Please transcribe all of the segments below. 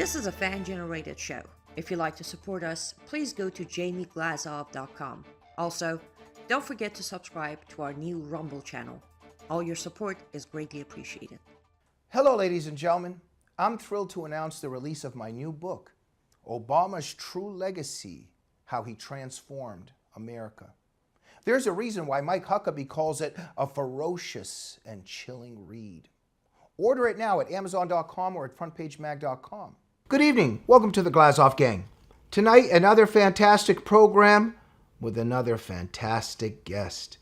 This is a fan-generated show. If you'd like to support us, please go to jamieglazov.com. Also, don't forget to subscribe to our new Rumble channel. All your support is greatly appreciated. Hello, ladies and gentlemen. I'm thrilled to announce the release of my new book, Obama's True Legacy, How He Transformed America. There's a reason why Mike Huckabee calls it a ferocious and chilling read. Order it now at Amazon.com or at FrontPageMag.com. Good evening. Welcome to the Glazov Gang. Tonight, another fantastic program with another fantastic guest.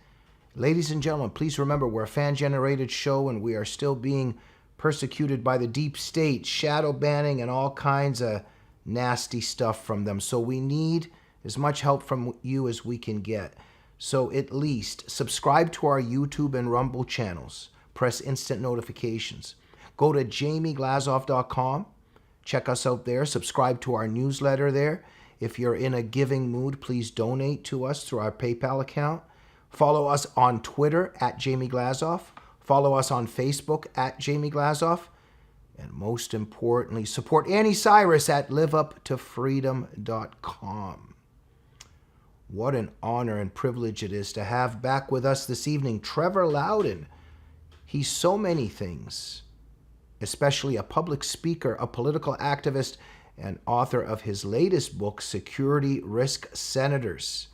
Ladies and gentlemen, please remember we're a fan-generated show and we are still being persecuted by the deep state, shadow banning, and all kinds of nasty stuff from them. So we need as much help from you as we can get. So at least subscribe to our YouTube and Rumble channels. Press instant notifications. Go to jamieglazov.com. Check us out there. Subscribe to our newsletter there. If you're in a giving mood, please donate to us through our PayPal account. Follow us on Twitter at Jamie Glazov. Follow us on Facebook at Jamie Glazov. And most importantly, support Annie Cyrus at liveuptofreedom.com. What an honor and privilege it is to have back with us this evening Trevor Loudon. He's so many things, especially a public speaker, a political activist, and author of his latest book, Security Risk Senators.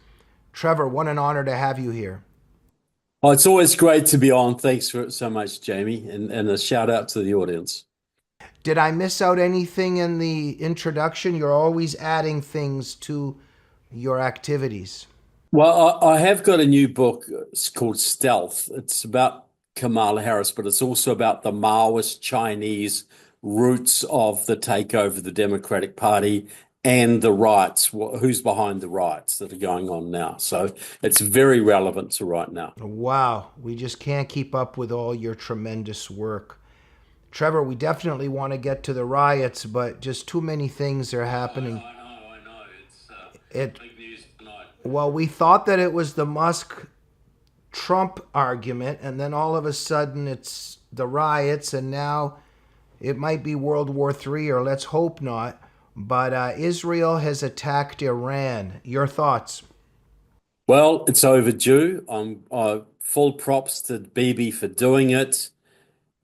Trevor, what an honor to have you here. Oh, it's always great to be on. Thanks so much, Jamie, and a shout out to the audience. Did I miss out anything in the introduction? You're always adding things to your activities. Well, I have got a new book. It's called Stealth. It's about Kamala Harris, but it's also about the Maoist Chinese roots of the takeover of the Democratic Party and the riots, who's behind the riots that are going on now. So it's very relevant to right now. Wow, we just can't keep up with all your tremendous work. Trevor, we definitely want to get to the riots, but just too many things are happening. I know. It's big news tonight. Well, we thought that it was the Musk-Trump argument, and then all of a sudden it's the riots, and now it might be World War III, or let's hope not. But Israel has attacked Iran. Your thoughts? Well, it's overdue. Full props to Bibi for doing it.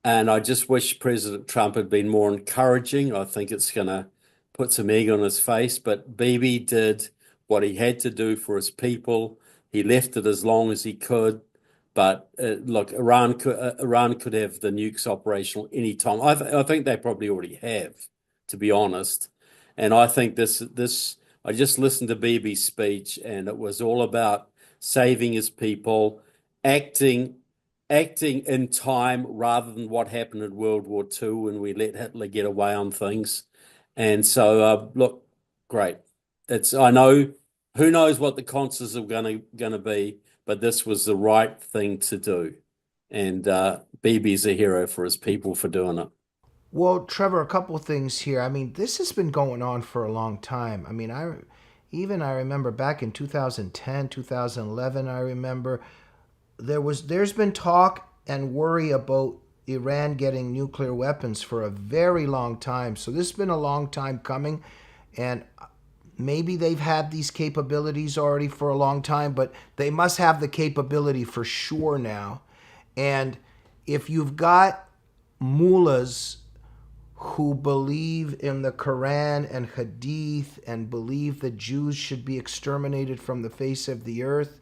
And I just wish President Trump had been more encouraging. I think it's going to put some egg on his face. But Bibi did what he had to do for his people. He left it as long as he could. But look, Iran could have the nukes operational any time. I think they probably already have, to be honest. And I think this. I just listened to Bibi's speech, and it was all about saving his people, acting in time rather than what happened in World War II when we let Hitler get away on things. And so, look, great. I know who knows what the consequences are going to be, but this was the right thing to do. And Bibi's a hero for his people for doing it. Well, Trevor, a couple of things here. I mean, this has been going on for a long time. I mean, I remember back in 2010, 2011, I remember there's been talk and worry about Iran getting nuclear weapons for a very long time. So this has been a long time coming, and maybe they've had these capabilities already for a long time, but they must have the capability for sure now. And if you've got mullahs who believe in the Quran and Hadith and believe that Jews should be exterminated from the face of the earth,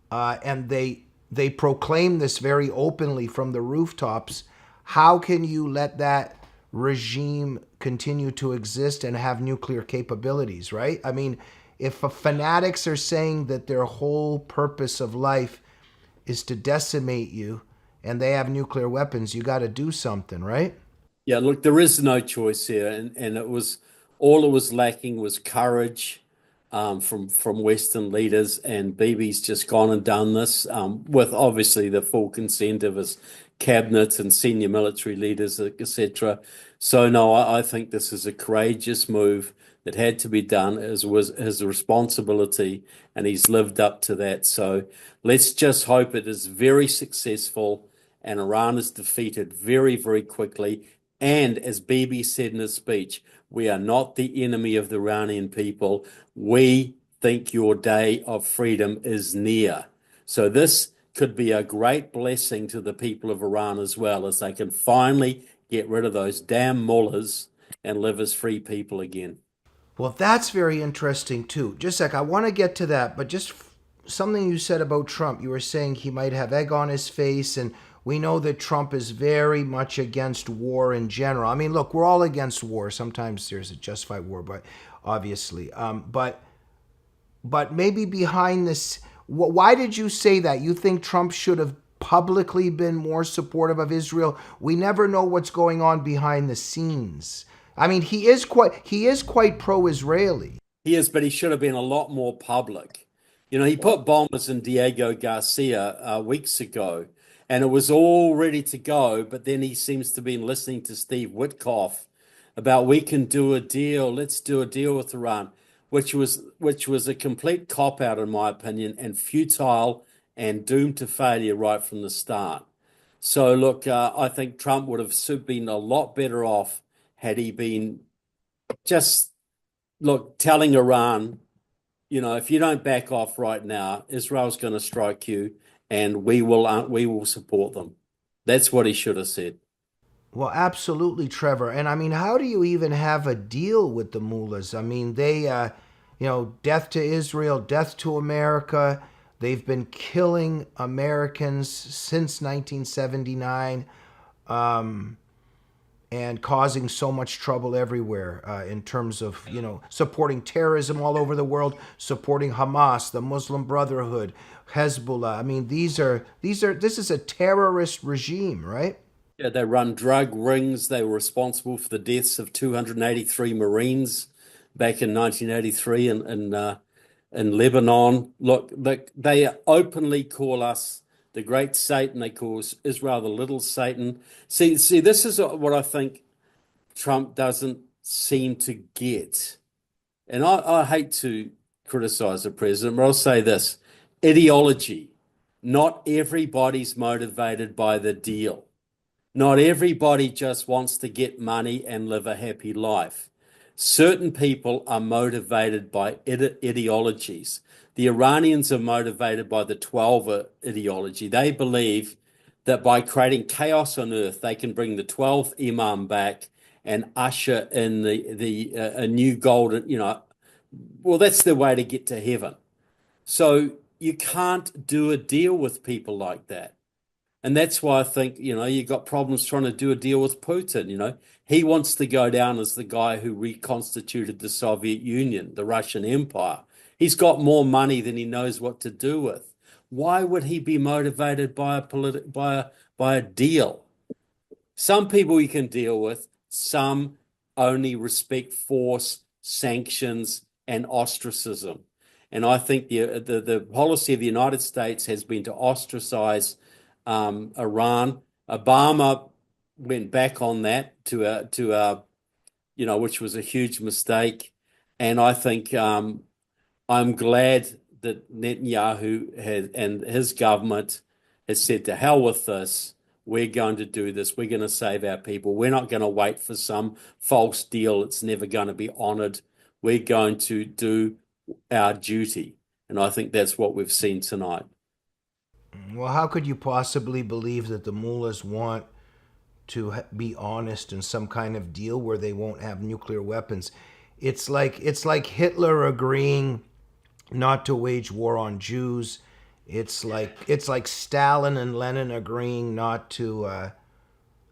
and they proclaim this very openly from the rooftops, how can you let that regime continue to exist and have nuclear capabilities, right? I mean, if fanatics are saying that their whole purpose of life is to decimate you and they have nuclear weapons, you got to do something, right? Yeah, look, there is no choice here, and it was lacking was courage from Western leaders, and Bibi's just gone and done this with obviously the full consent of his cabinet and senior military leaders, etc. So no, I think this is a courageous move that had to be done, as was his responsibility, and he's lived up to that. So let's just hope it is very successful and Iran is defeated very, very quickly. And as Bibi said in his speech, we are not the enemy of the Iranian people. We think your day of freedom is near. So this could be a great blessing to the people of Iran as well, as they can finally get rid of those damn mullahs and live as free people again. Well, that's very interesting too. Just a sec, I want to get to that, but just something you said about Trump. You were saying he might have egg on his face, and we know that Trump is very much against war in general. I mean, look, we're all against war. Sometimes there's a justified war, but obviously, but maybe behind this, why did you say that? You think Trump should have publicly been more supportive of Israel? We never know what's going on behind the scenes. I mean, he is quite pro-Israeli. He is, but he should have been a lot more public. You know, he put bombers in Diego Garcia weeks ago, and it was all ready to go. But then he seems to be listening to Steve Witkoff about we can do a deal. Let's do a deal with Iran, which was a complete cop out in my opinion, and futile and doomed to failure right from the start. So look, I think Trump would have been a lot better off had he been just telling Iran, if you don't back off right now, Israel's going to strike you, and we will support them. That's what he should have said. Well, absolutely, Trevor. And I mean, how do you even have a deal with the mullahs? I mean, they, death to Israel, death to America. They've been killing Americans since 1979. And causing so much trouble everywhere in terms of, supporting terrorism all over the world, supporting Hamas, the Muslim Brotherhood, Hezbollah. I mean, this is a terrorist regime, right? Yeah, they run drug rings. They were responsible for the deaths of 283 Marines back in 1983 in Lebanon. Look, they openly call us the great Satan. They call Israel the little Satan. See, this is what I think Trump doesn't seem to get. And I hate to criticize the president, but I'll say this: ideology. Not everybody's motivated by the deal. Not everybody just wants to get money and live a happy life. Certain people are motivated by ideologies. The Iranians are motivated by the 12 ideology. They believe that by creating chaos on earth, they can bring the 12th Imam back and usher in a new golden, well, that's the way to get to heaven. So you can't do a deal with people like that. And that's why I think, you've got problems trying to do a deal with Putin. He wants to go down as the guy who reconstituted the Soviet Union, the Russian Empire. He's got more money than he knows what to do with. Why would he be motivated by a deal? Some people you can deal with, some only respect force, sanctions, and ostracism. And I think the policy of the United States has been to ostracize Iran. Obama went back on that which was a huge mistake. And I think I'm glad that Netanyahu and his government has said to hell with this. We're going to do this. We're going to save our people. We're not going to wait for some false deal. It's never going to be honored. We're going to do our duty. And I think that's what we've seen tonight. Well, how could you possibly believe that the mullahs want to be honest in some kind of deal where they won't have nuclear weapons? It's like Hitler agreeing not to wage war on Jews. It's like Stalin and Lenin agreeing not to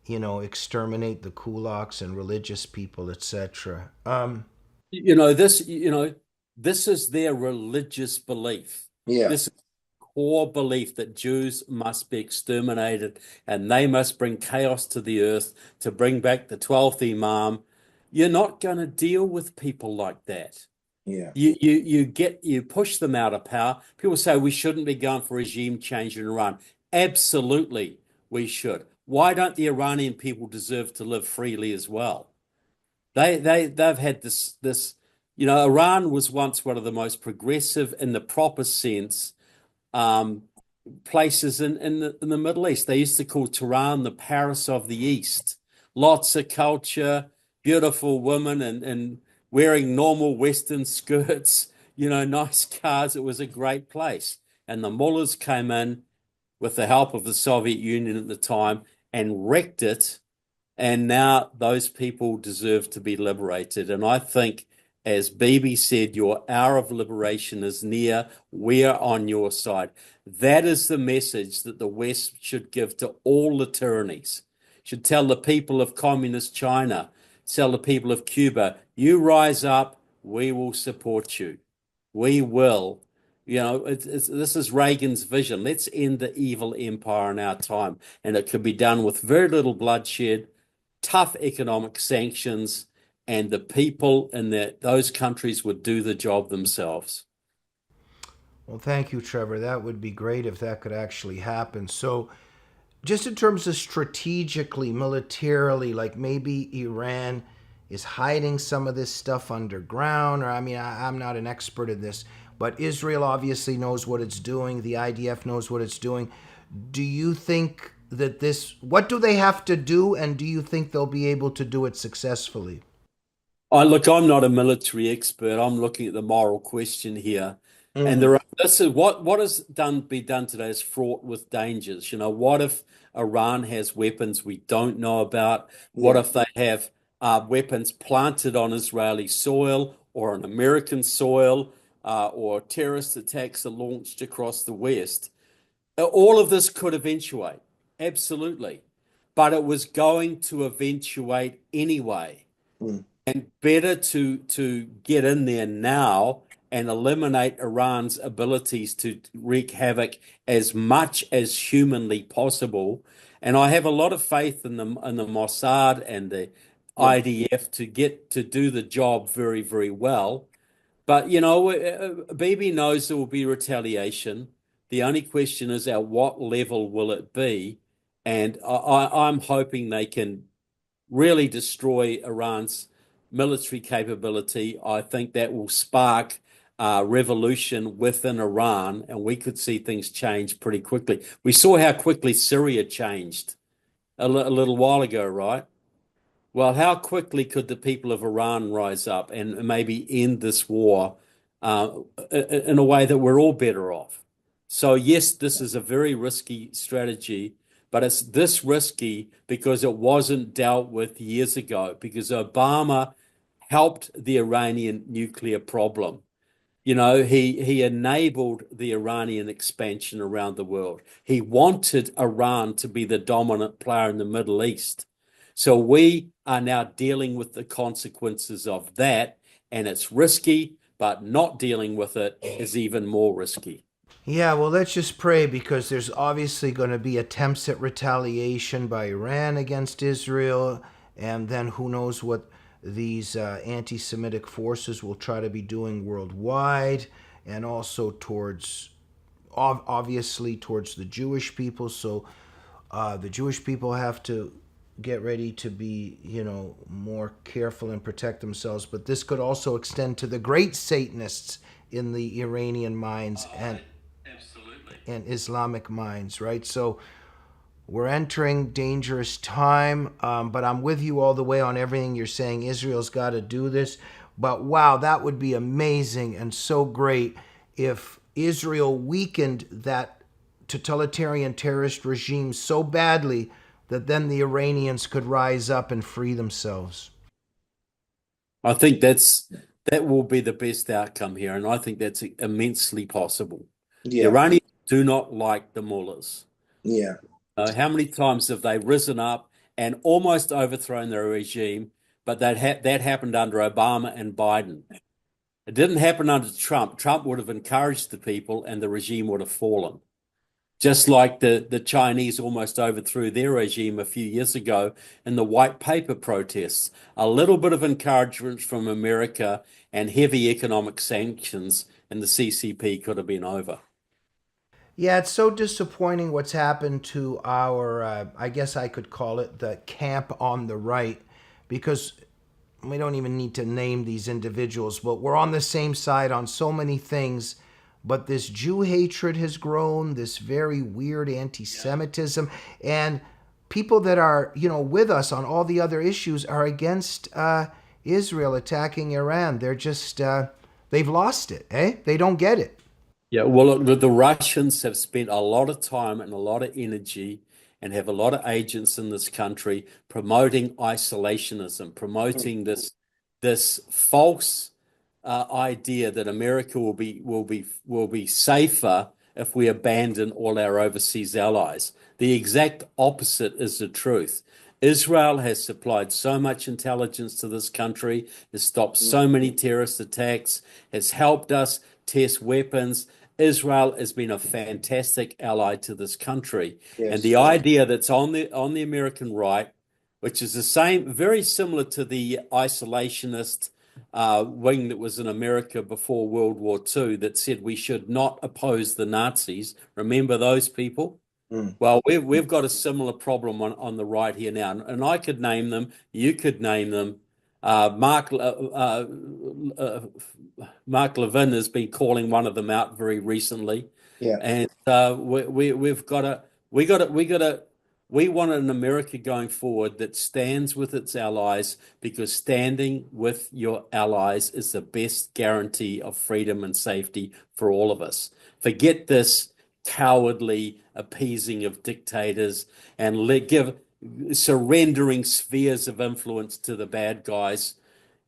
exterminate the kulaks and religious people, etc. This is their religious belief. Yeah. This is core belief that Jews must be exterminated and they must bring chaos to the earth to bring back the 12th Imam. You're not going to deal with people like that. Yeah. You push them out of power. People say we shouldn't be going for regime change in Iran. Absolutely, we should. Why don't the Iranian people deserve to live freely as well? They've had this. Iran was once one of the most progressive in the proper sense places in the Middle East. They used to call Tehran the Paris of the East. lots of culture, beautiful women and wearing normal Western skirts, nice cars. It was a great place. And the mullahs came in with the help of the Soviet Union at the time and wrecked it. And now those people deserve to be liberated. And I think, as Bibi said, your hour of liberation is near. We're on your side. That is the message that the West should give to all the tyrannies. Should tell the people of communist China, tell the people of Cuba, you rise up, we will support you. We will. This is Reagan's vision. Let's end the evil empire in our time. And it could be done with very little bloodshed, tough economic sanctions, and the people in those countries would do the job themselves. Well, thank you, Trevor. That would be great if that could actually happen. So, just in terms of strategically, militarily, like maybe Iran is hiding some of this stuff underground, or I'm not an expert in this, but Israel obviously knows what it's doing. The IDF knows what it's doing. Do you think that what do they have to do, and do you think they'll be able to do it successfully? Look, I'm not a military expert. I'm looking at the moral question here. And this is what has be done today is fraught with dangers. What if Iran has weapons we don't know about? What if they have weapons planted on Israeli soil or on American soil, or terrorist attacks are launched across the West? All of this could eventuate, absolutely. But it was going to eventuate anyway. And better to get in there now and eliminate Iran's abilities to wreak havoc as much as humanly possible. And I have a lot of faith in the Mossad and the IDF to do the job very, very well. But Bibi knows there will be retaliation. The only question is, at what level will it be? And I'm hoping they can really destroy Iran's military capability. I think that will spark revolution within Iran, and we could see things change pretty quickly. We saw how quickly Syria changed a little while ago, right? Well, how quickly could the people of Iran rise up and maybe end this war in a way that we're all better off? So, yes, this is a very risky strategy, but it's this risky because it wasn't dealt with years ago, because Obama helped the Iranian nuclear problem. He enabled the Iranian expansion around the world. He wanted Iran to be the dominant player in the Middle East. So we are now dealing with the consequences of that, and it's risky, but not dealing with it is even more risky. Yeah, well, let's just pray, because there's obviously going to be attempts at retaliation by Iran against Israel, and then who knows what these anti-Semitic forces will try to be doing worldwide, and also obviously towards the Jewish people. So the Jewish people have to get ready to be, more careful and protect themselves. But this could also extend to the great Satanists in the Iranian minds and Islamic minds, right? So we're entering dangerous time, but I'm with you all the way on everything you're saying. Israel's got to do this. But wow, that would be amazing and so great if Israel weakened that totalitarian terrorist regime so badly that then the Iranians could rise up and free themselves. I think that will be the best outcome here, and I think that's immensely possible. The Iranians do not like the mullahs. Yeah. How many times have they risen up and almost overthrown their regime? But that happened under Obama and Biden. It didn't happen under Trump. Trump would have encouraged the people, and the regime would have fallen. Just like the Chinese almost overthrew their regime a few years ago in the white paper protests. A little bit of encouragement from America and heavy economic sanctions, and the CCP could have been over. Yeah, it's so disappointing what's happened to our, I guess I could call it the camp on the right, because we don't even need to name these individuals, but we're on the same side on so many things. But this Jew hatred has grown, this very weird anti-Semitism. And people that are, with us on all the other issues are against Israel attacking Iran. They're just, they've lost it, eh? They don't get it. Yeah, well, look, the Russians have spent a lot of time and a lot of energy and have a lot of agents in this country promoting isolationism, promoting this false idea that America will be safer if we abandon all our overseas allies. The exact opposite is the truth. Israel has supplied so much intelligence to this country, has stopped so many terrorist attacks, has helped us test weapons. Israel has been a fantastic ally to this country. And Yes. the idea that's on the American right, which is the same, very similar to the isolationist wing that was in America before World War II that said we should not oppose the Nazis. Remember those people? Mm. Well, we've got a similar problem on the right here now, and I could name them. You could name them. Mark Levin has been calling one of them out very recently, Yeah. and we've got to we want an America going forward that stands with its allies, because standing with your allies is the best guarantee of freedom and safety for all of us. Forget this cowardly appeasing of dictators and surrendering spheres of influence to the bad guys.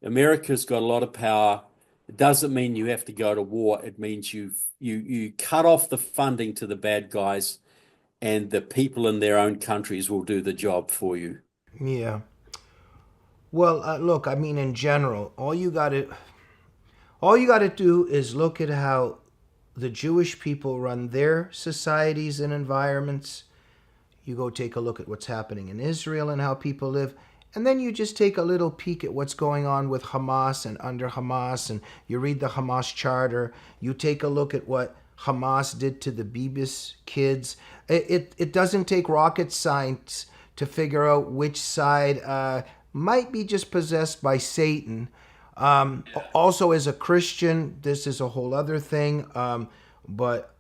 America's got a lot of power. It doesn't mean you have to go to war. It means you cut off the funding to the bad guys, and the people in their own countries will do the job for you. Yeah. Well, look, I mean, in general, all you got to do is look at how the Jewish people run their societies and environments. You go take a look at what's happening in Israel and how people live. And then you just take a little peek at what's going on with Hamas and under Hamas, and you read the Hamas charter. You take a look at what Hamas did to the Bibis kids. It doesn't take rocket science to figure out which side might be just possessed by Satan. Also, as a Christian, this is a whole other thing. But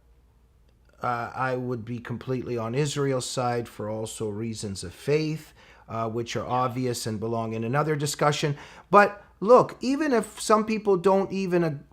I would be completely on Israel's side for also reasons of faith, which are obvious and belong in another discussion. But look, even if some people don't even,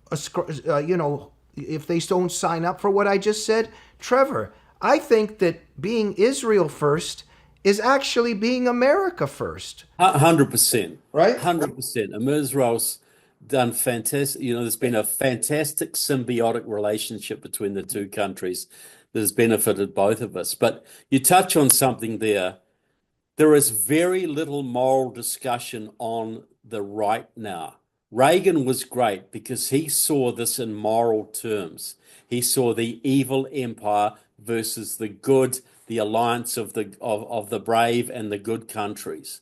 if they don't sign up for what I just said, Trevor, I think that being Israel first is actually being America first. 100%. Right? 100%. And Israel's done fantastic. There's been a fantastic symbiotic relationship between the two countries that has benefited both of us. But you touch on something there. There is very little moral discussion on the right now. Reagan was great because he saw this in moral terms. He saw the evil empire versus the good, the alliance of the brave and the good countries.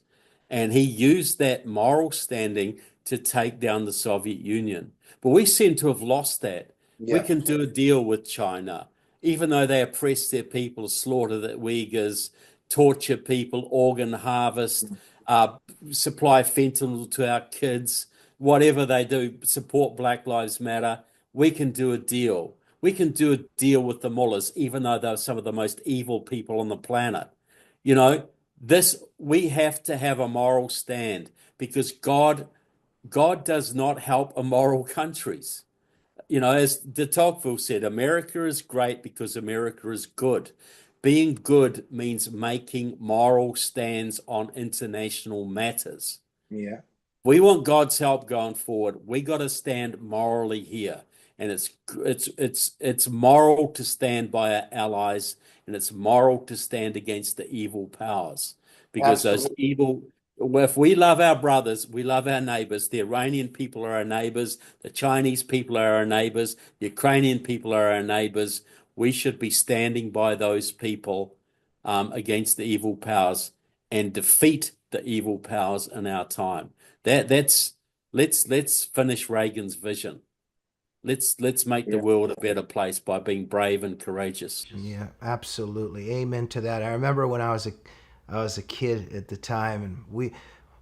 And he used that moral standing to take down the Soviet Union. But we seem to have lost that. We Yeah. can do a deal with China, even though they oppress their people, slaughter the Uyghurs, torture people, organ harvest, supply fentanyl to our kids, whatever they do, support Black Lives Matter. We can do a deal. We can do a deal with the mullahs, even though they're some of the most evil people on the planet. You know, we have to have a moral stand, because God does not help immoral countries. As de Tocqueville said, America is great because America is good. Being good means making moral stands on international matters. Yeah. We want God's help going forward. We got to stand morally here, and it's moral to stand by our allies, and it's moral to stand against the evil powers, because those evil. If we love our brothers, we love our neighbors. The Iranian people are our neighbors. The Chinese people are our neighbors. The Ukrainian people are our neighbors. We should be standing by those people against the evil powers and defeat the evil powers in our time. Let's finish Reagan's vision. Let's make the world a better place by being brave and courageous. Yeah, absolutely. Amen to that. I remember when I was a kid at the time, and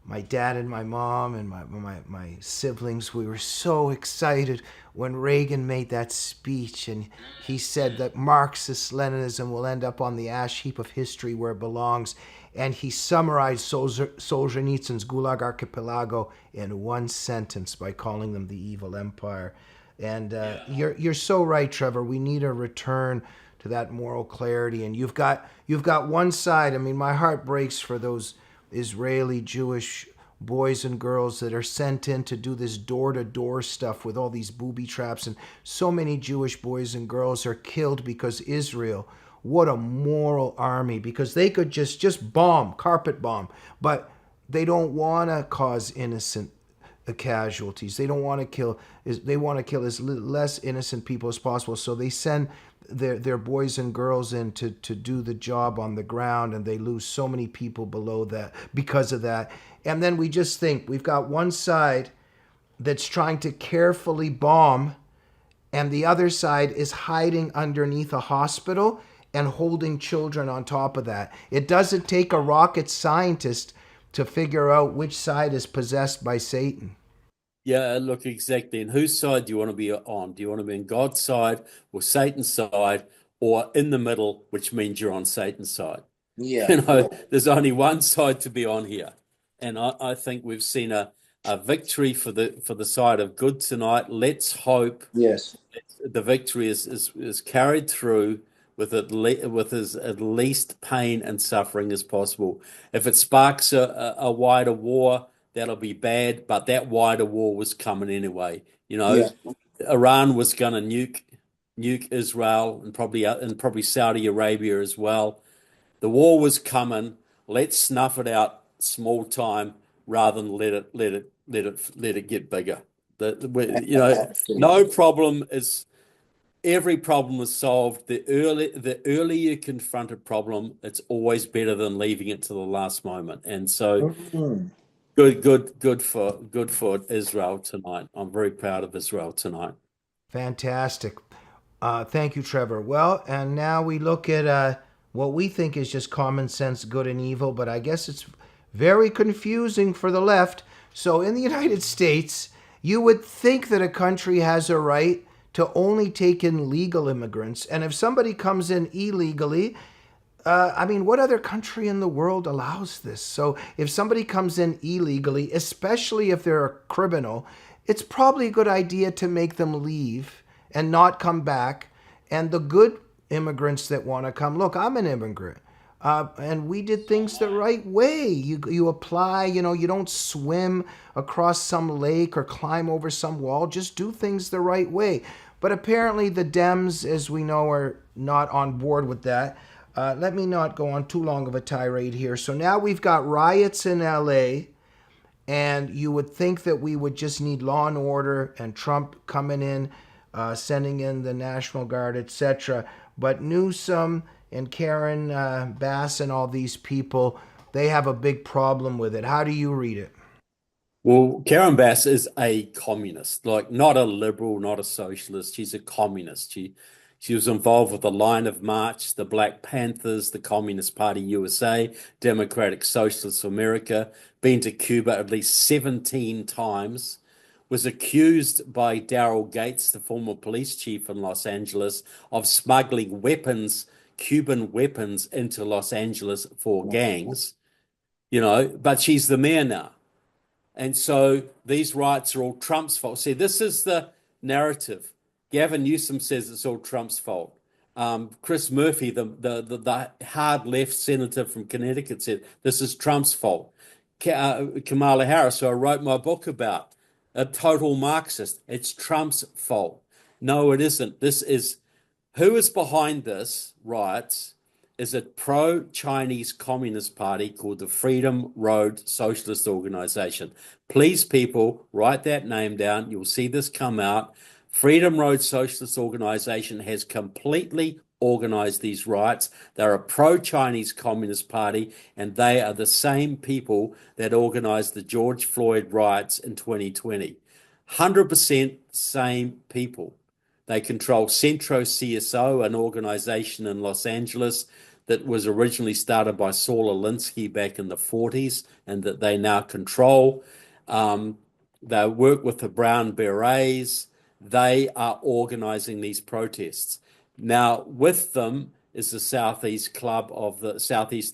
my dad and my mom and my siblings, we were so excited when Reagan made that speech and he said that Marxist Leninism will end up on the ash heap of history where it belongs. And he summarized Solzhenitsyn's Gulag Archipelago in one sentence by calling them the evil empire. And you're so right, Trevor. We need a return to that moral clarity. And you've got one side. I mean, my heart breaks for those Israeli Jewish boys and girls that are sent in to do this door-to-door stuff with all these booby traps, and so many Jewish boys and girls are killed because Israel, what a moral army, because they could just bomb, carpet bomb, but they don't want to cause innocent casualties. They don't want to kill. They want to kill as less innocent people as possible. So they send their boys and girls in to do the job on the ground, and they lose so many people below that because of that. And then we just think we've got one side that's trying to carefully bomb, and the other side is hiding underneath a hospital and holding children on top of that. It doesn't take a rocket scientist to figure out which side is possessed by Satan. Yeah, look, exactly. And whose side do you want to be on? Do you want to be on God's side or Satan's side, or in the middle, which means you're on Satan's side? Yeah. You know, there's only one side to be on here. And I think we've seen a victory for the side of good tonight. Let's hope Yes. the victory is carried through with as at least pain and suffering as possible. If it sparks a wider war, that'll be bad, but that wider war was coming anyway. You know, Yeah. Iran was going to nuke Israel and probably Saudi Arabia as well. The war was coming. Let's snuff it out small time rather than let it get bigger. You know, no problem is. Every problem is solved. The earlier you confront a problem, it's always better than leaving it to the last moment. And so, Mhm. good for Israel tonight. I'm very proud of Israel tonight. Fantastic. Thank you, Trevor. Well, and now we look at what we think is just common sense, good and evil, but I guess it's very confusing for the left. So in the United States, you would think that a country has a right to only take in legal immigrants. And if somebody comes in illegally, I mean, what other country in the world allows this? So if somebody comes in illegally, especially if they're a criminal, it's probably a good idea to make them leave and not come back. And the good immigrants that want to come, look, I'm an immigrant. And we did things the right way. You apply, you know, you don't swim across some lake or climb over some wall. Just do things the right way. But apparently the Dems, as we know, are not on board with that. Let me not go on too long of a tirade here. So now we've got riots in LA, and you would think that we would just need law and order and Trump coming in, sending in the National Guard, etc. But Newsom and Karen Bass and all these people, they have a big problem with it. How do you read it? Well, Karen Bass is a communist, like not a liberal, not a socialist. She's a communist. She was involved with the Line of March, the Black Panthers, the Communist Party USA, Democratic Socialists of America, been to Cuba at least 17 times, was accused by Daryl Gates, the former police chief in Los Angeles, of smuggling weapons, Cuban weapons, into Los Angeles for gangs, you know, but she's the mayor now. And so these riots are all Trump's fault. See, this is the narrative. Gavin Newsom says it's all Trump's fault. Chris Murphy, the hard left senator from Connecticut, said this is Trump's fault. Kamala Harris, who I wrote my book about, a total Marxist. It's Trump's fault. No, it isn't. Who is behind this riots is a pro-Chinese Communist Party called the Freedom Road Socialist Organization. Please, people, write that name down. You'll see this come out. Freedom Road Socialist Organization has completely organized these riots. They're a pro-Chinese Communist Party, and they are the same people that organized the George Floyd riots in 2020. 100% same people. They control Centro CSO, an organization in Los Angeles. that was originally started by Saul Alinsky back in the 40s and that they now control. They work with the Brown Berets. They are organizing these protests. Now, with them is the Southeast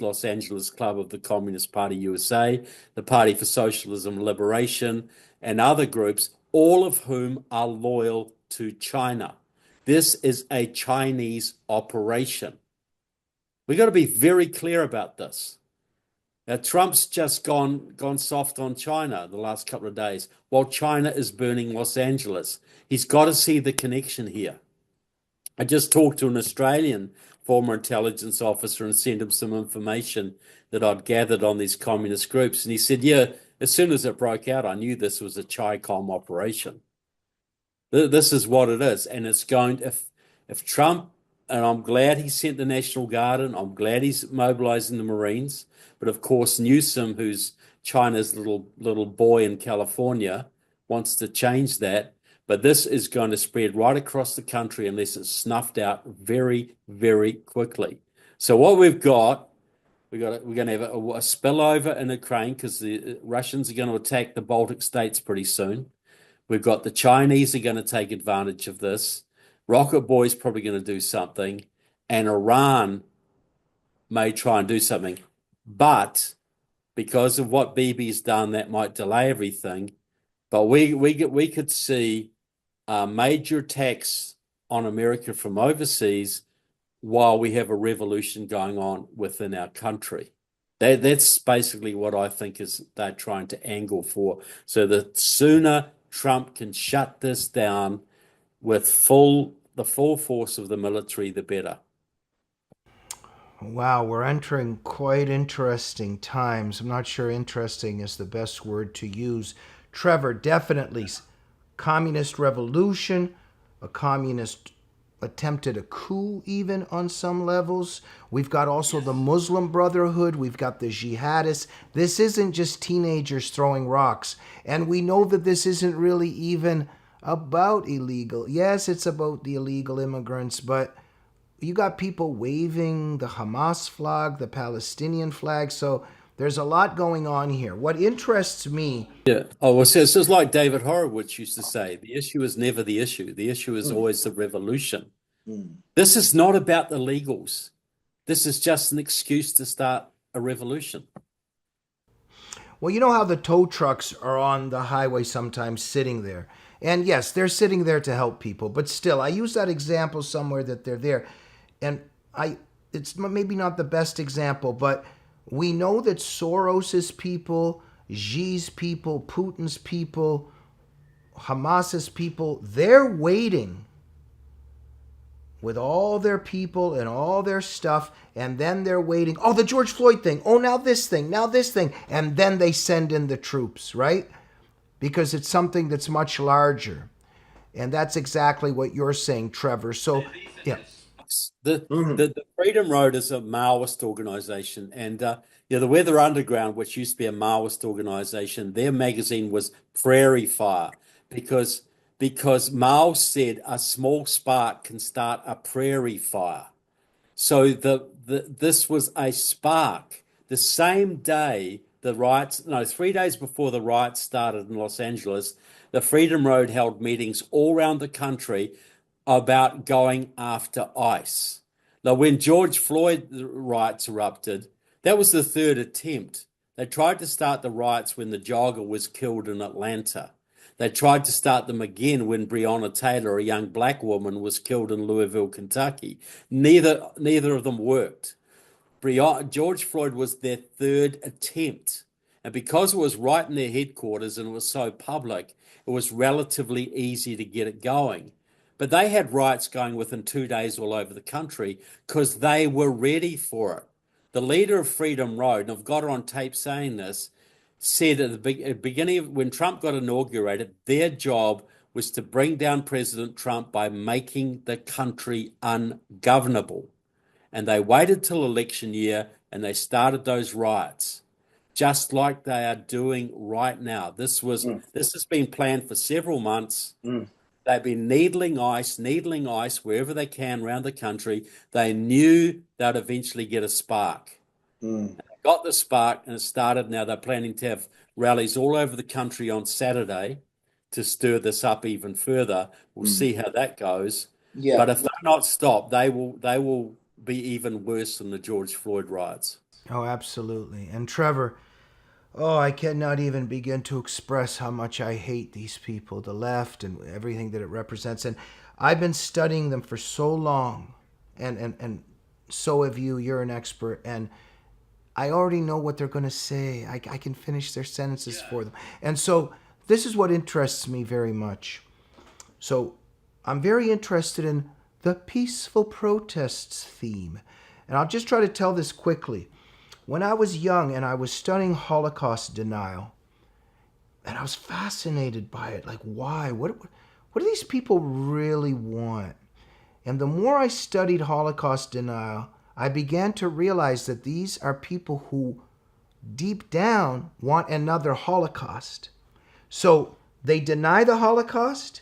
Los Angeles Club of the Communist Party USA, the Party for Socialism and Liberation, and other groups, all of whom are loyal to China. This is a Chinese operation. We've got to be very clear about this. Now, Trump's just gone soft on China the last couple of days, while China is burning Los Angeles. He's got to see the connection here. I just talked to an Australian former intelligence officer and sent him some information that I'd gathered on these communist groups. And he said, yeah, as soon as it broke out, I knew this was a Chi-Com operation. This is what it is. And it's going, if Trump, and I'm glad he sent the National Guard in, I'm glad he's mobilizing the Marines. But of course, Newsom, who's China's little boy in California, wants to change that. But this is going to spread right across the country unless it's snuffed out very, very quickly. So what we're going to have a spillover in Ukraine because the Russians are going to attack the Baltic states pretty soon. We've got the Chinese are going to take advantage of this. Rocket Boy's probably going to do something, and Iran may try and do something. But because of what Bibi's done, that might delay everything. But we could see major attacks on America from overseas while we have a revolution going on within our country. That's basically what I think is they're trying to angle for. So the sooner Trump can shut this down with the full force of the military, the better. Wow, we're entering quite interesting times. I'm not sure interesting is the best word to use. Trevor, definitely communist revolution, a communist attempted a coup even on some levels. We've got also the Muslim Brotherhood. We've got the jihadists. This isn't just teenagers throwing rocks. And we know that this isn't really even about illegal. Yes, it's about the illegal immigrants, but you got people waving the Hamas flag, the Palestinian flag. So there's a lot going on here. What interests me... Yeah. Oh, well, so it's just like David Horowitz used to say, the issue is never the issue. The issue is always the revolution. This is not about the legals. This is just an excuse to start a revolution. Well, you know how the tow trucks are on the highway sometimes sitting there. And yes, they're sitting there to help people. But still, I use that example somewhere that they're there. And it's maybe not the best example, but we know that Soros's people, Xi's people, Putin's people, Hamas's people, they're waiting with all their people and all their stuff, and then they're waiting. Oh, the George Floyd thing. Oh, now this thing, now this thing. And then they send in the troops, right? Because it's something that's much larger. And that's exactly what you're saying, Trevor. So, yeah. The Freedom Road is a Maoist organization, and the Weather Underground, which used to be a Maoist organization, their magazine was Prairie Fire because Mao said a small spark can start a prairie fire. So this was a spark. The same day the riots, no, 3 days before the riots started in Los Angeles, the Freedom Road held meetings all around the country about going after ICE. Now, when George Floyd riots erupted, that was the third attempt. They tried to start the riots when the jogger was killed in Atlanta. They tried to start them again when Breonna Taylor, a young black woman, was killed in Louisville, Kentucky. Neither of them worked. George Floyd was their third attempt. And because it was right in their headquarters and it was so public, it was relatively easy to get it going. But they had riots going within 2 days all over the country because they were ready for it. The leader of Freedom Road, and I've got her on tape saying this, said at the beginning of when Trump got inaugurated, their job was to bring down President Trump by making the country ungovernable. And they waited till election year and they started those riots, just like they are doing right now. This has been planned for several months. They've been needling ice wherever they can around the country. They knew they'd eventually get a spark. Mm. Got the spark, and it started. Now they're planning to have rallies all over the country on Saturday to stir this up even further. We'll Mm. see how that goes. Yeah. But if they're not stopped, they will be even worse than the George Floyd riots. Oh, absolutely. And Trevor, oh, I cannot even begin to express how much I hate these people, the left and everything that it represents. And I've been studying them for so long, and so have you. You're an expert, and I already know what they're going to say. I can finish their sentences for them. And so this is what interests me very much. So I'm very interested in the peaceful protests theme. And I'll just try to tell this quickly. When I was young and I was studying Holocaust denial, and I was fascinated by it, like why? What do these people really want? And the more I studied Holocaust denial, I began to realize that these are people who deep down want another Holocaust. So they deny the Holocaust,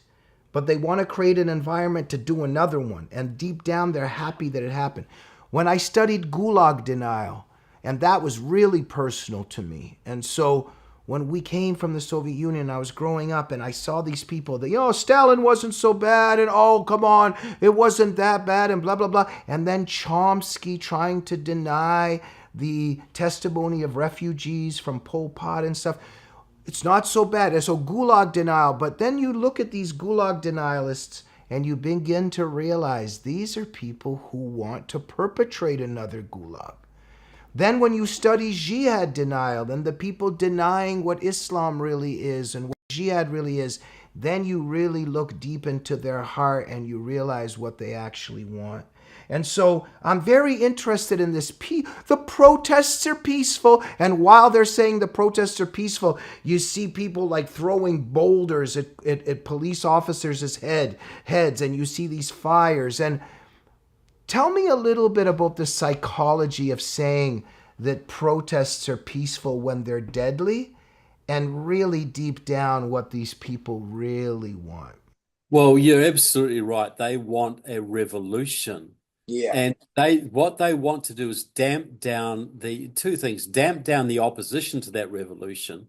but they want to create an environment to do another one. And deep down, they're happy that it happened. When I studied Gulag denial, and that was really personal to me. And so when we came from the Soviet Union, I was growing up and I saw these people that, Stalin wasn't so bad, and oh, come on, it wasn't that bad, and blah, blah, blah. And then Chomsky trying to deny the testimony of refugees from Pol Pot and stuff. It's not so bad. And so Gulag denial. But then you look at these Gulag denialists and you begin to realize these are people who want to perpetrate another Gulag. Then when you study jihad denial and the people denying what Islam really is and what jihad really is, then you really look deep into their heart and you realize what they actually want. And so I'm very interested in this. The protests are peaceful. And while they're saying the protests are peaceful, you see people like throwing boulders at police officers' heads. And you see these fires. And tell me a little bit about the psychology of saying that protests are peaceful when they're deadly, and really deep down what these people really want. Well, you're absolutely right. They want a revolution. Yeah. And what they want to do is damp down the two things, damp down the opposition to that revolution.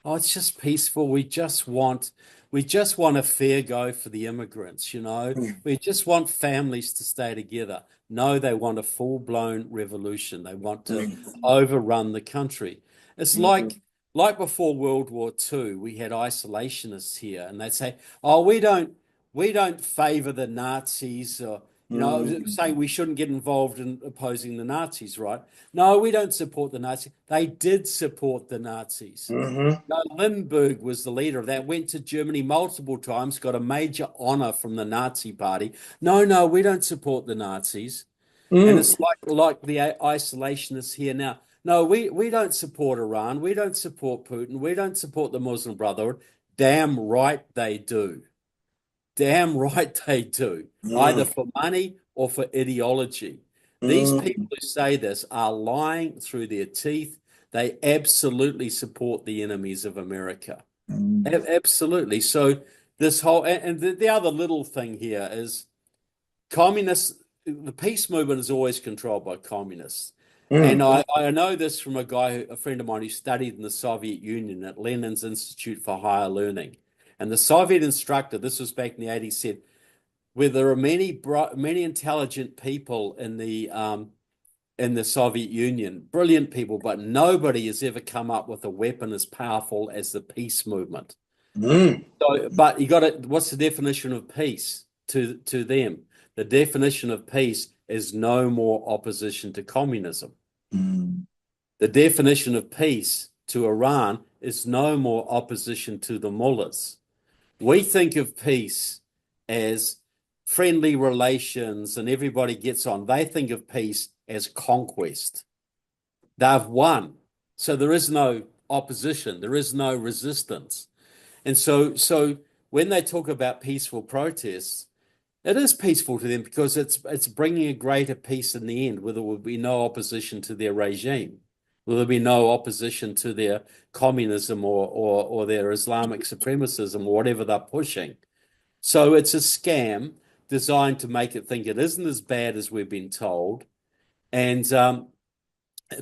Oh, it's just peaceful. We just want a fair go for the immigrants, We just want families to stay together. No, they want a full-blown revolution. They want to overrun the country. It's like before World War II, we had isolationists here, and they'd say, "Oh, we don't favor the Nazis," or saying we shouldn't get involved in opposing the Nazis, right? No, we don't support the Nazis. They did support the Nazis. Lindbergh was the leader of that, went to Germany multiple times, got a major honor from the Nazi party. No, we don't support the Nazis. And it's like the isolationists here now. No, we don't support Iran. We don't support Putin. We don't support the Muslim Brotherhood. Damn right they do. Damn right they do, either for money or for ideology. These people who say this are lying through their teeth. They absolutely support the enemies of America. Absolutely. So this whole, and the other little thing here is communists, the peace movement is always controlled by communists. And I know this from a friend of mine who studied in the Soviet Union at Lenin's Institute for Higher Learning. And the Soviet instructor, this was back in the 80s, said, where there are many intelligent people in the Soviet Union, brilliant people, but nobody has ever come up with a weapon as powerful as the peace movement. So, but what's the definition of peace to them? The definition of peace is no more opposition to communism. The definition of peace to Iran is no more opposition to the mullahs. We think of peace as friendly relations and everybody gets on. They think of peace as conquest. They've won. So there is no opposition. There is no resistance. And so when they talk about peaceful protests, it is peaceful to them because it's bringing a greater peace in the end, where there will be no opposition to their regime. Will there be no opposition to their communism or their Islamic supremacism or whatever they're pushing? So it's a scam designed to make it think it isn't as bad as we've been told. And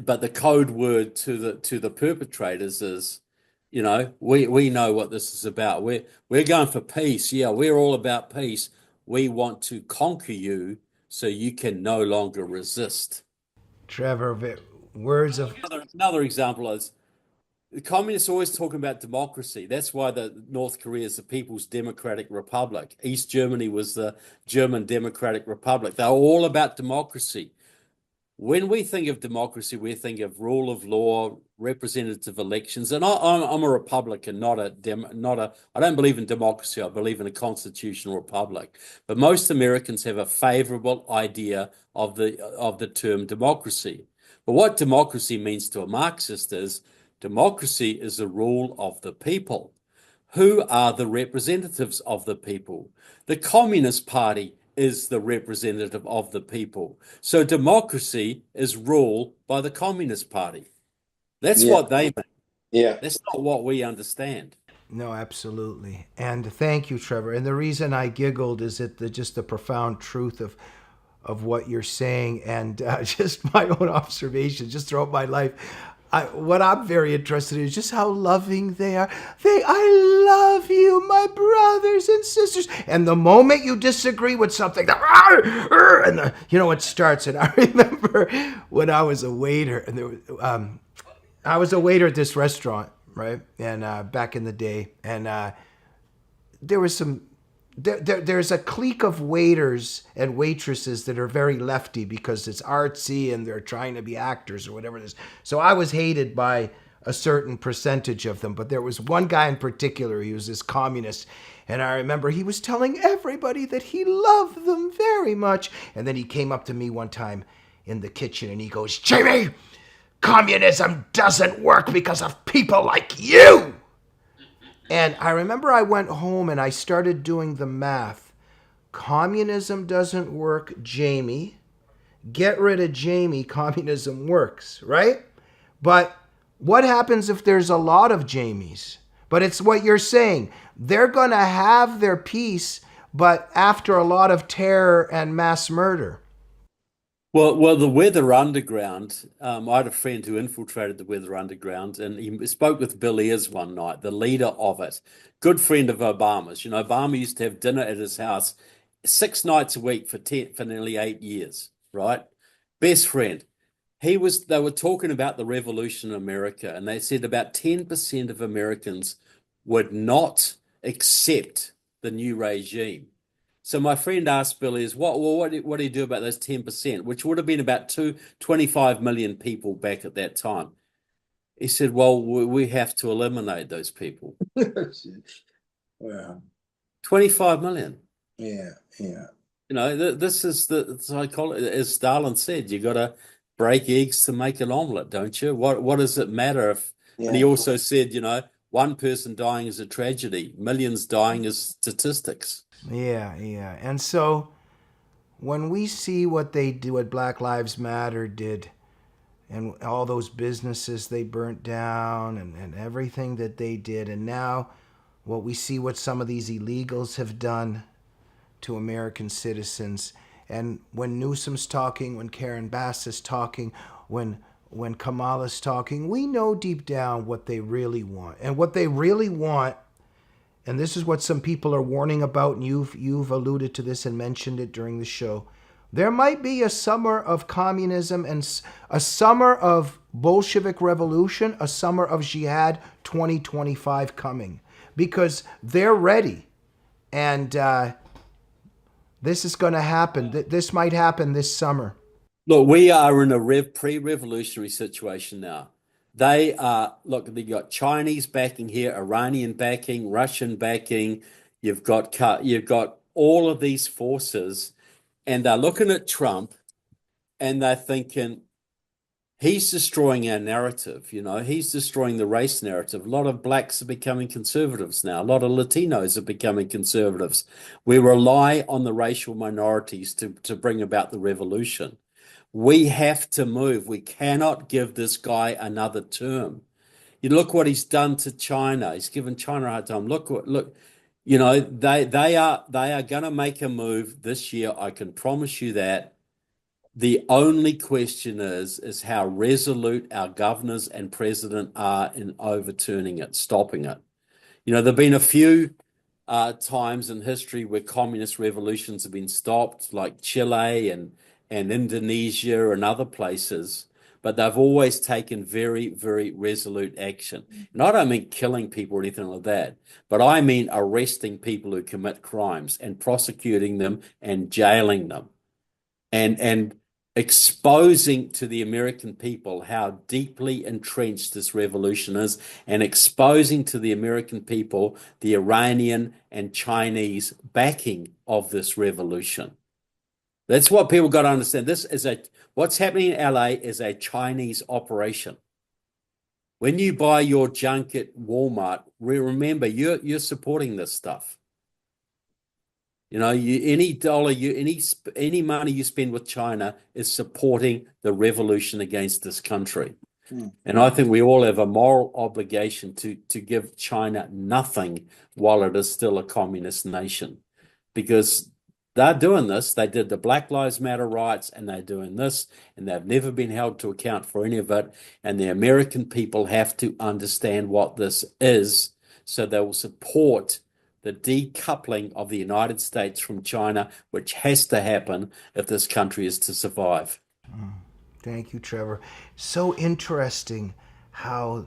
but the code word to the perpetrators is, we know what this is about. We're going for peace. Yeah, we're all about peace. We want to conquer you so you can no longer resist. Trevor, words of Another example is the communists always talking about democracy. That's why the North Korea is the People's Democratic Republic. East Germany was the German Democratic Republic. They're all about democracy. When we think of democracy, we think of rule of law, representative elections, and I'm a Republican, I don't believe in democracy. I believe in a constitutional republic. But most Americans have a favorable idea of the term democracy. But what democracy means to a Marxist is democracy is the rule of the people. Who are the representatives of the people? The Communist Party is the representative of the people. So democracy is ruled by the Communist Party. That's Yeah, what they mean. yeah, That's not what we understand. No, absolutely. And thank you, Trevor. And the reason I giggled is that just the profound truth of what you're saying, and just my own observations just throughout my life. What I'm very interested in is just how loving they are. I love you, my brothers and sisters. And the moment you disagree with something, it starts. And I remember when I was a waiter, and I was a waiter at this restaurant, right? And back in the day, and there was there's a clique of waiters and waitresses that are very lefty because it's artsy and they're trying to be actors or whatever it is. So I was hated by a certain percentage of them, but there was one guy in particular. He was this communist, and I remember he was telling everybody that he loved them very much. And then he came up to me one time in the kitchen and he goes, "Jamie, communism doesn't work because of people like you." And I remember I went home and I started doing the math. Communism doesn't work, Jamie. Get rid of Jamie, communism works, right? But what happens if there's a lot of Jamies? But it's what you're saying. They're going to have their peace, but after a lot of terror and mass murder. Well, the Weather Underground. I had a friend who infiltrated the Weather Underground, and he spoke with Bill Ayers one night, the leader of it. Good friend of Obama's. Obama used to have dinner at his house 6 nights a week for nearly 8 years, right? Best friend. They were talking about the revolution in America, and they said about 10% of Americans would not accept the new regime. So my friend asked Billy, what do you do about those 10%, which would have been about 25 million people back at that time? He said, well, we have to eliminate those people. well, 25 million. yeah, yeah, This is the psychology. As Stalin said, you got to break eggs to make an omelet, don't you? What does it matter if? yeah. And he also said, one person dying is a tragedy, millions dying is statistics. Yeah, yeah. And so when we see what they do, what Black Lives Matter did, and all those businesses they burnt down and everything that they did, and now what we see what some of these illegals have done to American citizens, and when Newsom's talking, when Karen Bass is talking, when Kamala's talking, we know deep down what they really want. And what they really want, and this is what some people are warning about, and you've alluded to this and mentioned it during the show. There might be a summer of communism and a summer of Bolshevik revolution, a summer of jihad 2025 coming, because they're ready. And this is going to happen. This might happen this summer. Look, we are in a pre-revolutionary situation now. They got Chinese backing here, Iranian backing, Russian backing. You've got all of these forces, and they're looking at Trump, and they're thinking he's destroying our narrative. He's destroying the race narrative. A lot of blacks are becoming conservatives now. A lot of Latinos are becoming conservatives. We rely on the racial minorities to bring about the revolution. We have to move. We cannot give this guy another term. You look what he's done to China. He's given China a hard time. Look, You know, they are going to make a move this year. I can promise you that. The only question is how resolute our governors and president are in overturning it, stopping it. You know, there've been a few times in history where communist revolutions have been stopped, like Chile and Indonesia and other places, but they've always taken very, very resolute action. And I don't mean killing people or anything like that, but I mean arresting people who commit crimes and prosecuting them and jailing them and exposing to the American people how deeply entrenched this revolution is, and exposing to the American people the Iranian and Chinese backing of this revolution. That's what people got to understand. What's happening in LA is a Chinese operation. When you buy your junk at Walmart, remember you're supporting this stuff. You know, any money you spend with China is supporting the revolution against this country. And I think we all have a moral obligation to give China nothing while it is still a communist nation, because they're doing this. They did the Black Lives Matter riots, and they're doing this, and they've never been held to account for any of it. And the American people have to understand what this is, so they will support the decoupling of the United States from China, which has to happen if this country is to survive. Thank you, Trevor. So interesting how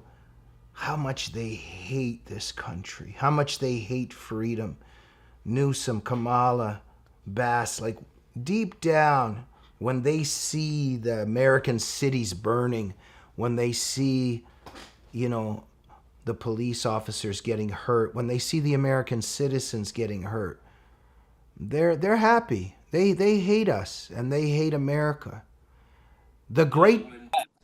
much they hate this country, how much they hate freedom. Newsom, Kamala, Bass, like deep down, when they see the American cities burning, when they see, the police officers getting hurt, when they see the American citizens getting hurt, they're happy. They hate us and they hate America. The great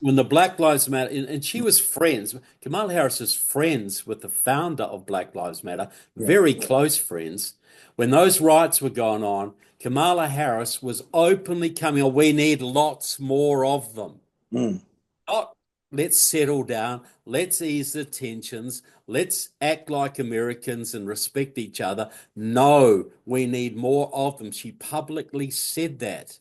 When the Black Lives Matter, and she was friends, Kamala Harris is friends with the founder of Black Lives Matter, very close friends. When those riots were going on, Kamala Harris was openly coming on, we need lots more of them. Not, let's settle down, let's ease the tensions, let's act like Americans and respect each other. No, we need more of them. She publicly said that.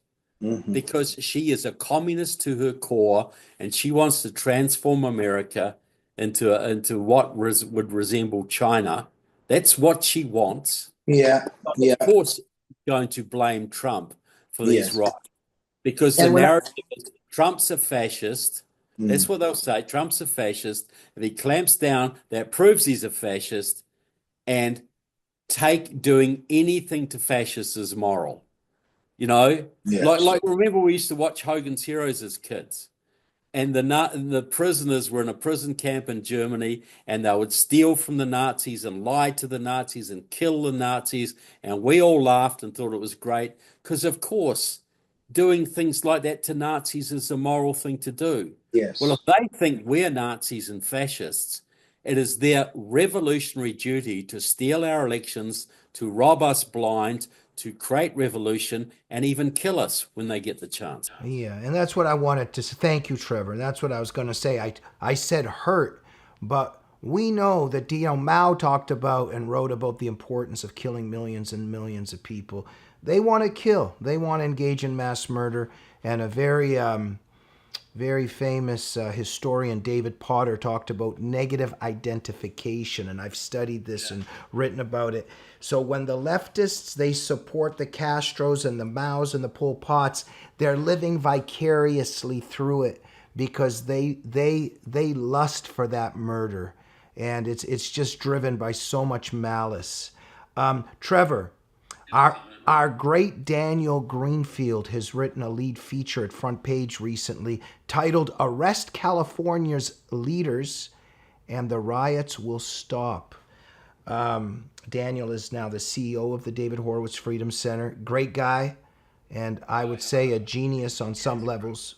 Because she is a communist to her core, and she wants to transform America into what would resemble China. That's what she wants. Yeah, yeah, Of course, going to blame Trump for these yes. riots, because the And when I, narrative is Trump's a fascist. That's what they'll say. Trump's a fascist. If he clamps down, that proves he's a fascist, and doing anything to fascists is moral. You know, yes, like remember we used to watch Hogan's Heroes as kids, and the prisoners were in a prison camp in Germany, and they would steal from the Nazis and lie to the Nazis and kill the Nazis, and we all laughed and thought it was great, because of course doing things like that to Nazis is a moral thing to do. yes. Well, if they think we're Nazis and fascists, it is their revolutionary duty to steal our elections, to rob us blind, to create revolution, and even kill us when they get the chance. Yeah, and that's what I wanted to say. Thank you, Trevor. That's what I was going to say. I said hurt, but we know that Mao talked about and wrote about the importance of killing millions and millions of people. They want to kill. They want to engage in mass murder. And a very famous historian, David Potter, talked about negative identification, and I've studied this and written about it. So when the leftists, they support the Castros and the Maos and the Pol Pots, they're living vicariously through it because they lust for that murder, and it's just driven by so much malice. Trevor, our great Daniel Greenfield has written a lead feature at Front Page recently titled Arrest California's Leaders and the Riots Will Stop. Daniel is now the CEO of the David Horowitz Freedom Center. Great guy, and I would say a genius on some levels.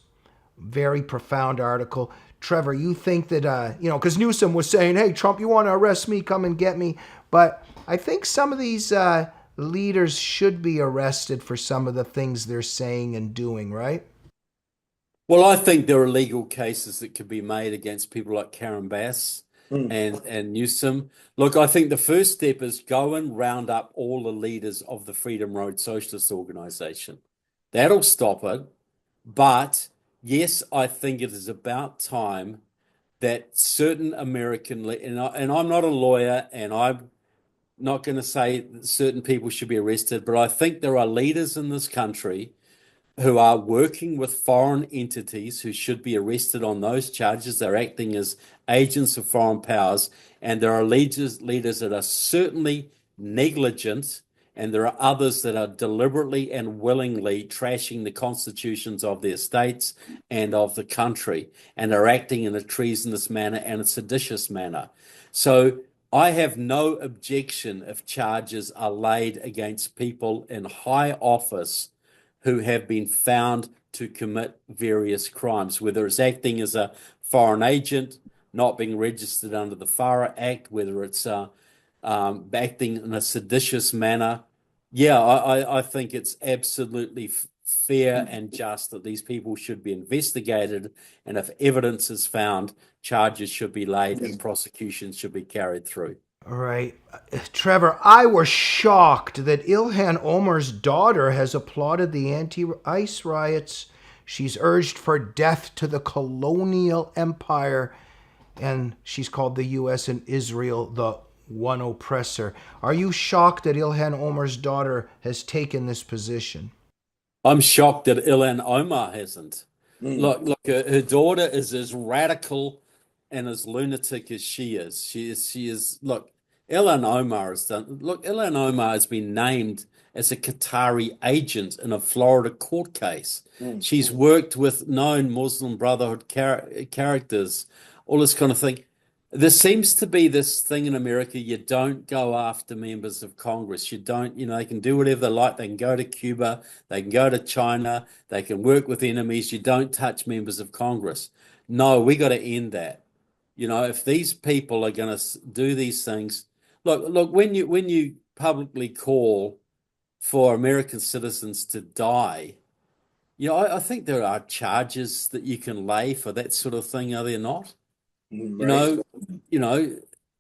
Very profound article. Trevor, you think that, because Newsom was saying, hey, Trump, you want to arrest me, come and get me. But I think some of these leaders should be arrested for some of the things they're saying and doing, right? Well, I think there are legal cases that could be made against people like Karen Bass. Mm. and Newsom. Look, I think the first step is go and round up all the leaders of the Freedom Road Socialist Organization. That'll stop it. But yes, I think it is about time that certain American, and I'm not a lawyer, and I'm not going to say that certain people should be arrested, but I think there are leaders in this country who are working with foreign entities who should be arrested on those charges. They're acting as agents of foreign powers, and there are leaders that are certainly negligent, and there are others that are deliberately and willingly trashing the constitutions of their states and of the country, and are acting in a treasonous manner and a seditious manner. So I have no objection if charges are laid against people in high office who have been found to commit various crimes, whether it's acting as a foreign agent, not being registered under the FARA Act, whether it's acting in a seditious manner. Yeah, I think it's absolutely fair and just that these people should be investigated, and if evidence is found, charges should be laid and prosecutions should be carried through. All right. Trevor, I was shocked that Ilhan Omar's daughter has applauded the anti-ICE riots. She's urged for death to the colonial empire, and she's called the U.S. and Israel the one oppressor. Are you shocked that Ilhan Omar's daughter has taken this position? I'm shocked that Ilhan Omar hasn't. Mm. Look, her daughter is as radical and as lunatic as she is. She is. Look, Ilhan Omar has done. Look, Ilhan Omar has been named as a Qatari agent in a Florida court case. She's worked with known Muslim Brotherhood characters, all this kind of thing. There seems to be this thing in America, you don't go after members of Congress. You don't, they can do whatever they like. They can go to Cuba, they can go to China, they can work with enemies. You don't touch members of Congress. No, we got to end that. If these people are going to do these things, look, when you publicly call for American citizens to die, I think there are charges that you can lay for that sort of thing, are there not? Right.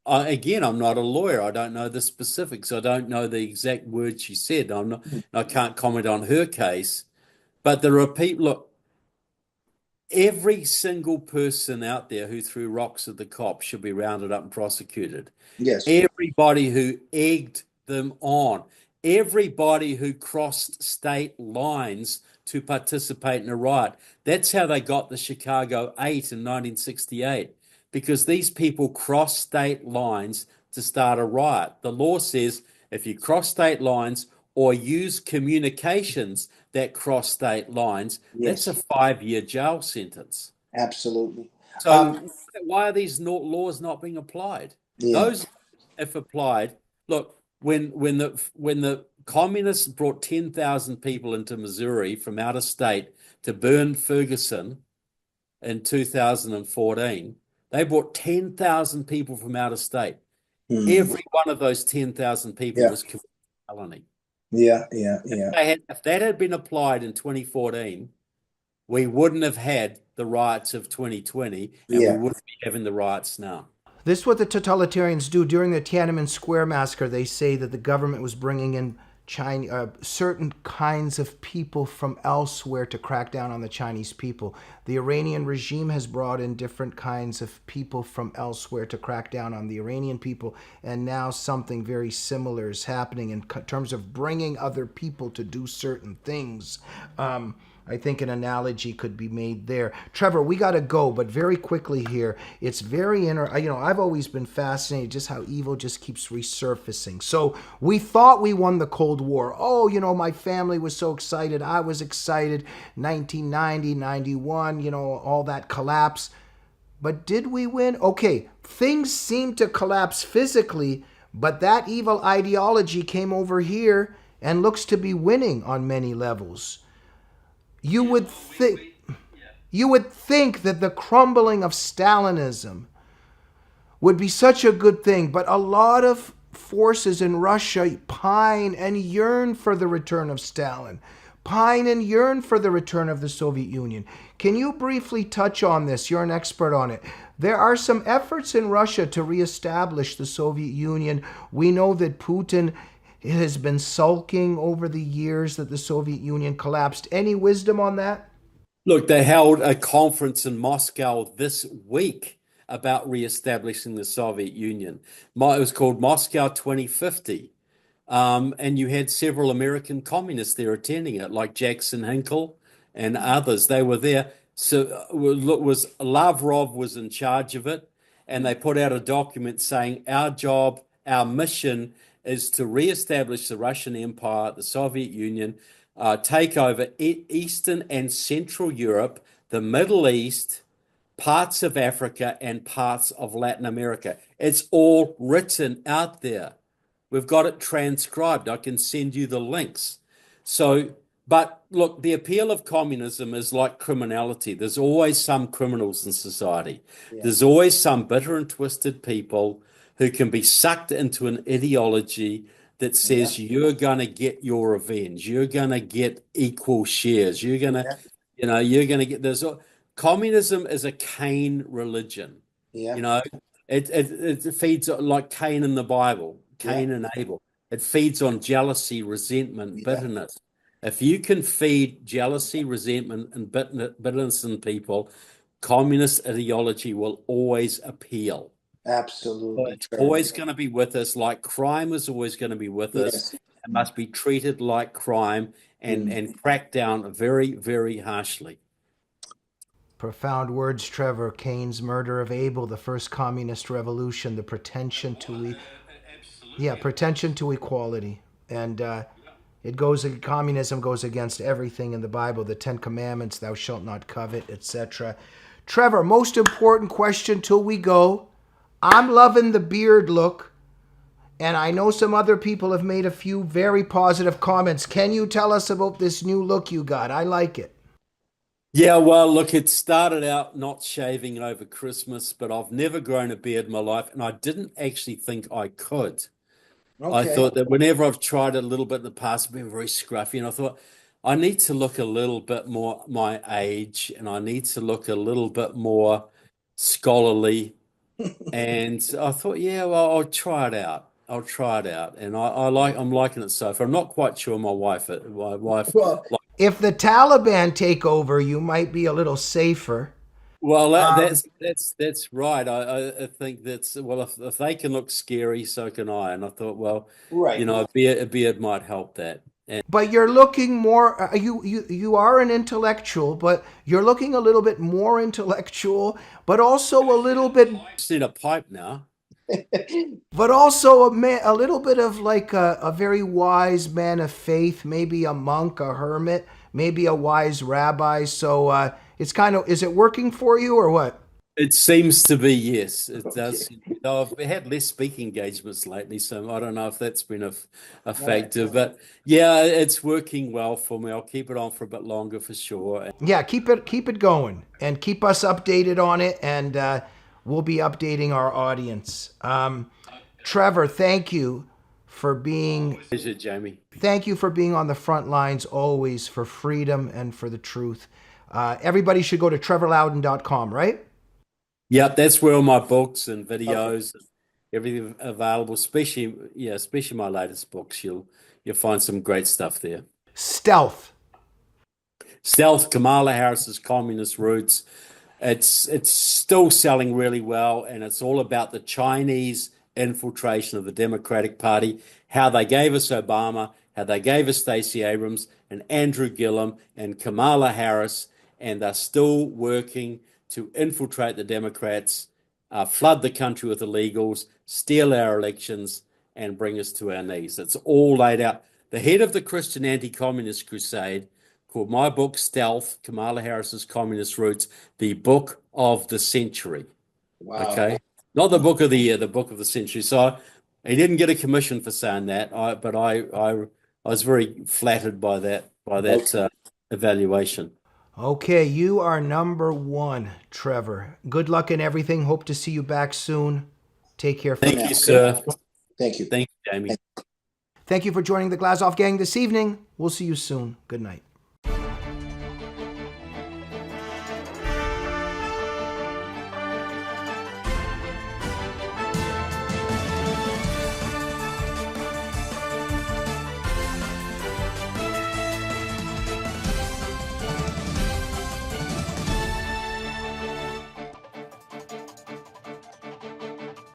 Again, I'm not a lawyer. I don't know the specifics. I don't know the exact words she said. I can't comment on her case. But there are people. Look, every single person out there who threw rocks at the cops should be rounded up and prosecuted. Yes. Everybody who egged them on, everybody who crossed state lines to participate in a riot. That's how they got the Chicago 8 in 1968. Because these people cross state lines to start a riot. The law says if you cross state lines or use communications that cross state lines, Yes. that's a 5-year jail sentence. Absolutely. So why are these laws not being applied? Yeah. Those, if applied, look, when the communists brought 10,000 people into Missouri from out of state to burn Ferguson in 2014, they brought 10,000 people from out of state. Every one of those 10,000 people was committed a felony. Yeah. If that had been applied in 2014, we wouldn't have had the riots of 2020, and we wouldn't be having the riots now. This is what the totalitarians do. During the Tiananmen Square massacre, they say that the government was bringing in certain kinds of people from elsewhere to crack down on the Chinese people. The Iranian regime has brought in different kinds of people from elsewhere to crack down on the Iranian people, and now something very similar is happening in terms of bringing other people to do certain things. I think an analogy could be made there. Trevor, we got to go, but very quickly here, it's very I've always been fascinated just how evil just keeps resurfacing. So we thought we won the Cold War. Oh, my family was so excited. I was excited. 1990, 91, all that collapse. But did we win? Okay, things seem to collapse physically, but that evil ideology came over here and looks to be winning on many levels. You would think that the crumbling of Stalinism would be such a good thing, but a lot of forces in Russia pine and yearn for the return of Stalin. pine and yearn for the return of the Soviet Union. Can you briefly touch on this? You're an expert on it. There are some efforts in Russia to reestablish the Soviet Union. We know that Putin has been sulking over the years that the Soviet Union collapsed. Any wisdom on that? Look, they held a conference in Moscow this week about reestablishing the Soviet Union. It was called Moscow 2050. And you had several American communists there attending it, like Jackson Hinkle and others. They were there. So Lavrov was in charge of it, and they put out a document saying our job, our mission is to reestablish the Russian Empire, the Soviet Union, take over Eastern and Central Europe, the Middle East, parts of Africa, and parts of Latin America. It's all written out there. We've got it transcribed. I can send you the links. So, but look, the appeal of communism is like criminality. There's always some criminals in society. Yeah. There's always some bitter and twisted people who can be sucked into an ideology that says you're going to get your revenge. You're going to get equal shares. You're going to, you're going to get this. Communism is a Cain religion. Yeah. It feeds like Cain in the Bible. Cain and Abel. It feeds on jealousy, resentment, bitterness. If you can feed jealousy, resentment, and bitterness in people, communist ideology will always appeal. Absolutely. It's always going to be with us, like crime is always going to be with us. It must be treated like crime and cracked down very, very harshly. Profound words, Trevor. Cain's murder of Abel, the first communist revolution, the pretension to pretension to equality, and communism goes against everything in the Bible, the 10 Commandments, thou shalt not covet, etc. Trevor, most important question till we go. I'm loving the beard look, and I know some other people have made a few very positive comments. Can you tell us about this new look you got? I like it. Yeah, well, look, it started out not shaving over Christmas, but I've never grown a beard in my life, and I didn't actually think I could. Okay. I thought that whenever I've tried it a little bit in the past, I've been very scruffy, and I thought I need to look a little bit more my age, and I need to look a little bit more scholarly. And I thought, yeah, well, I'll try it out. And I'm liking it so far. I'm not quite sure my wife. Well, If the Taliban take over, you might be a little safer. Well, that's right. I think that's if they can look scary, so can I. And I thought, well, right. A beard might help that. But you're looking more. You are an intellectual, but you're looking a little bit more intellectual, but also a little bit. Just need a pipe now. But also a little bit of like a very wise man of faith, maybe a monk, a hermit, maybe a wise rabbi. So it's kind of, is it working for you or what? It seems to be, yes. It does. I've had less speaking engagements lately, so I don't know if that's been a factor. But yeah, it's working well for me. I'll keep it on for a bit longer for sure. Yeah, keep it going and keep us updated on it, and we'll be updating our audience. Trevor, thank you for being. Pleasure, Jamie. Thank you for being on the front lines always for freedom and for the truth. Everybody should go to trevorloudon.com, right? Yep, that's where all my books and videos and everything available, especially my latest books. You'll find some great stuff there. Stealth, Kamala Harris's Communist Roots. It's still selling really well, and it's all about the Chinese infiltration of the Democratic Party, how they gave us Obama, how they gave us Stacey Abrams and Andrew Gillum and Kamala Harris, and they're still working to infiltrate the Democrats, flood the country with illegals, steal our elections, and bring us to our knees. It's all laid out. The head of the Christian anti-communist crusade, called my book, Stealth, Kamala Harris's Communist Roots, the book of the century. Wow. Okay? Not the book of the year, the book of the century. So he didn't get a commission for saying that, but I was very flattered by that evaluation. Okay, you are number one, Trevor. Good luck in everything. Hope to see you back soon. Take care. Thank you, sir. Thank you. Thank you, Jamie. Thank you for joining the Glazov Gang this evening. We'll see you soon. Good night.